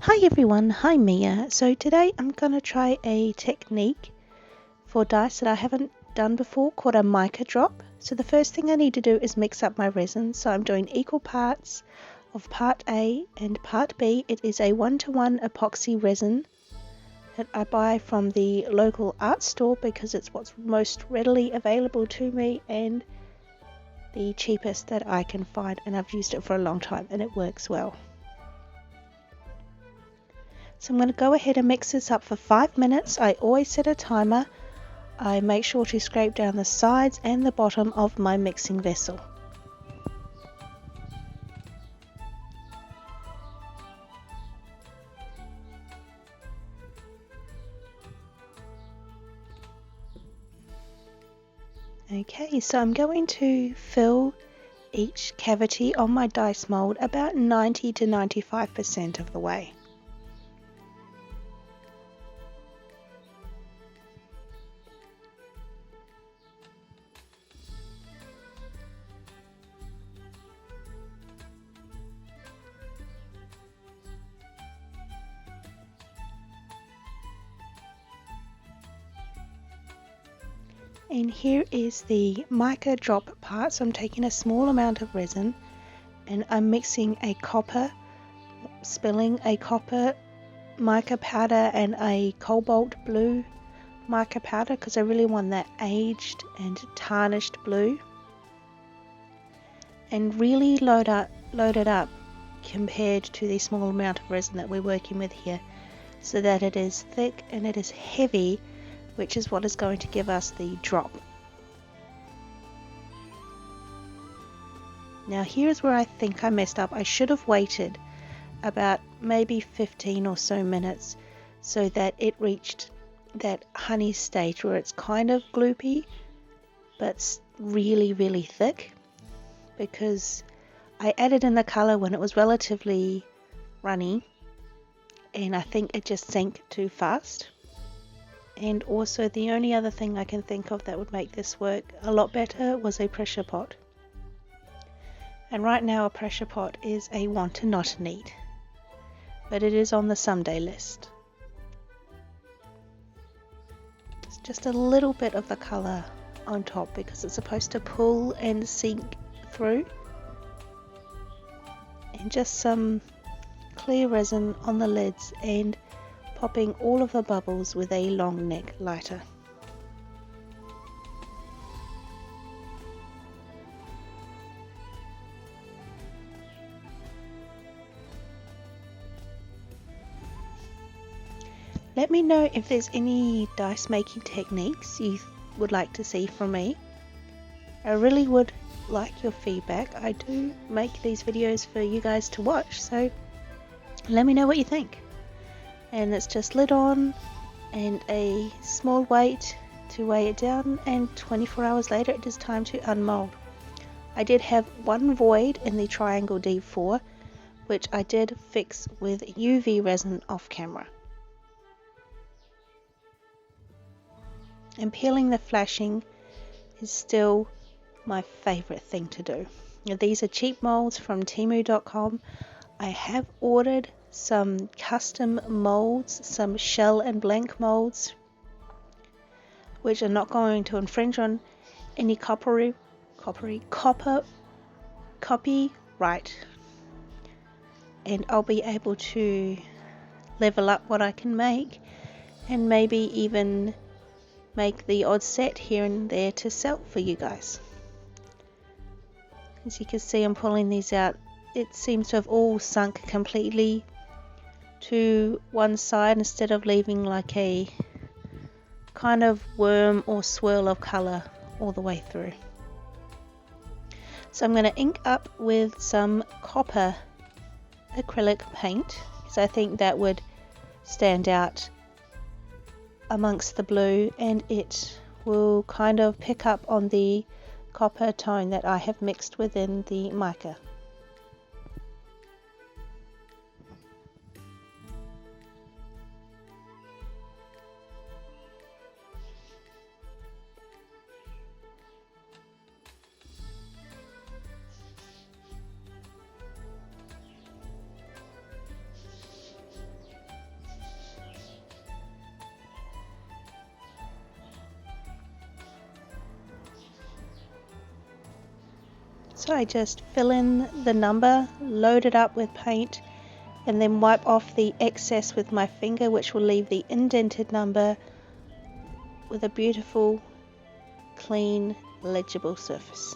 Hi everyone, hi Mia. So today I'm going to try a technique for dice that I haven't done before called a mica drop. So the first thing I need to do is mix up my resin. So I'm doing equal parts of part A and part B. It is a 1-to-1 epoxy resin that I buy from the local art store because it's what's most readily available to me and the cheapest that I can find, and I've used it for a long time and it works well. So I'm going to go ahead and mix this up for 5 minutes. I always set a timer. I make sure to scrape down the sides and the bottom of my mixing vessel. Okay, so I'm going to fill each cavity on my dice mold about 90 to 95% of the way. And here is the mica drop part. So I'm taking a small amount of resin and I'm mixing spilling a copper mica powder and a cobalt blue mica powder because I really want that aged and tarnished blue, and really load it up compared to the small amount of resin that we're working with here, so that it is thick and it is heavy, which is what is going to give us the drop. Now here's where I think I messed up. I should have waited about maybe 15 or so minutes so that it reached that honey stage where it's kind of gloopy but really thick, because I added in the color when it was relatively runny and I think it just sank too fast. And also the only other thing I can think of that would make this work a lot better was a pressure pot. And right now a pressure pot is a want to not need, but it is on the someday list. It's just a little bit of the color on top because it's supposed to pull and sink through, and just some clear resin on the lids and popping all of the bubbles with a long neck lighter. Let me know if there's any dice making techniques you would like to see from me. I really would like your feedback. I do make these videos for you guys to watch, so let me know what you think. And it's just lid on and a small weight to weigh it down, and 24 hours later it is time to unmold. I did have one void in the triangle D4, which I did fix with UV resin off camera. And peeling the flashing is still my favorite thing to do. Now, these are cheap molds from Temu.com. I have ordered some custom molds, some shell and blank molds, which are not going to infringe on any copyright, and I'll be able to level up what I can make and maybe even make the odd set here and there to sell for you guys. As you can see, I'm pulling these out. It seems to have all sunk completely to one side instead of leaving like a kind of worm or swirl of color all the way through. So I'm going to ink up with some copper acrylic paint because I think that would stand out amongst the blue, and it will kind of pick up on the copper tone that I have mixed within the mica. So I just fill in the number, load it up with paint, and then wipe off the excess with my finger, which will leave the indented number with a beautiful, clean, legible surface.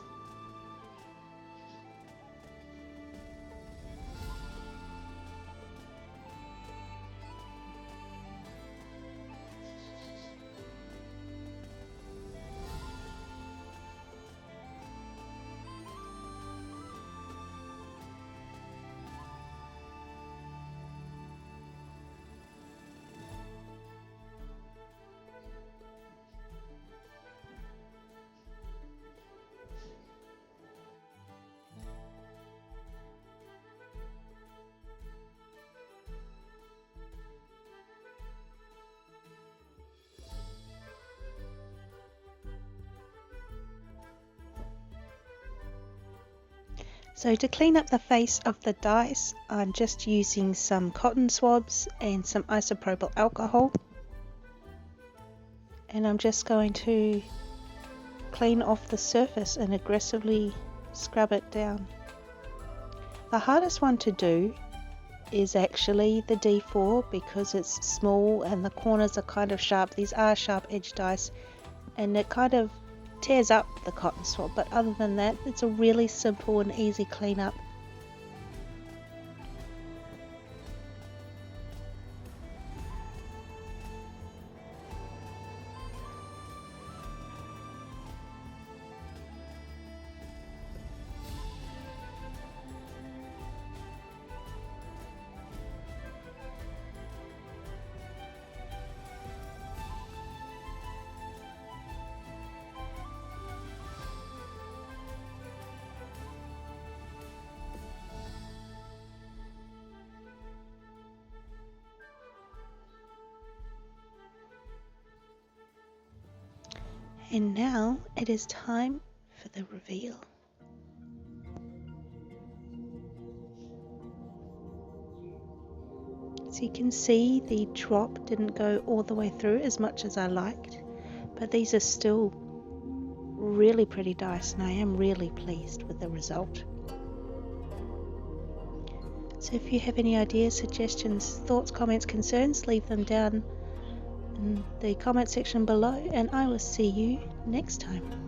So to clean up the face of the dice, I'm just using some cotton swabs and some isopropyl alcohol. And I'm just going to clean off the surface and aggressively scrub it down. The hardest one to do is actually the D4 because it's small and the corners are kind of sharp. These are sharp edge dice and it kind of tears up the cotton swab, but other than that it's a really simple and easy cleanup. And now it is time for the reveal. So you can see the drop didn't go all the way through as much as I liked, but these are still really pretty dice and I am really pleased with the result. So if you have any ideas, suggestions, thoughts, comments, concerns, leave them down in the comment section below and I will see you next time.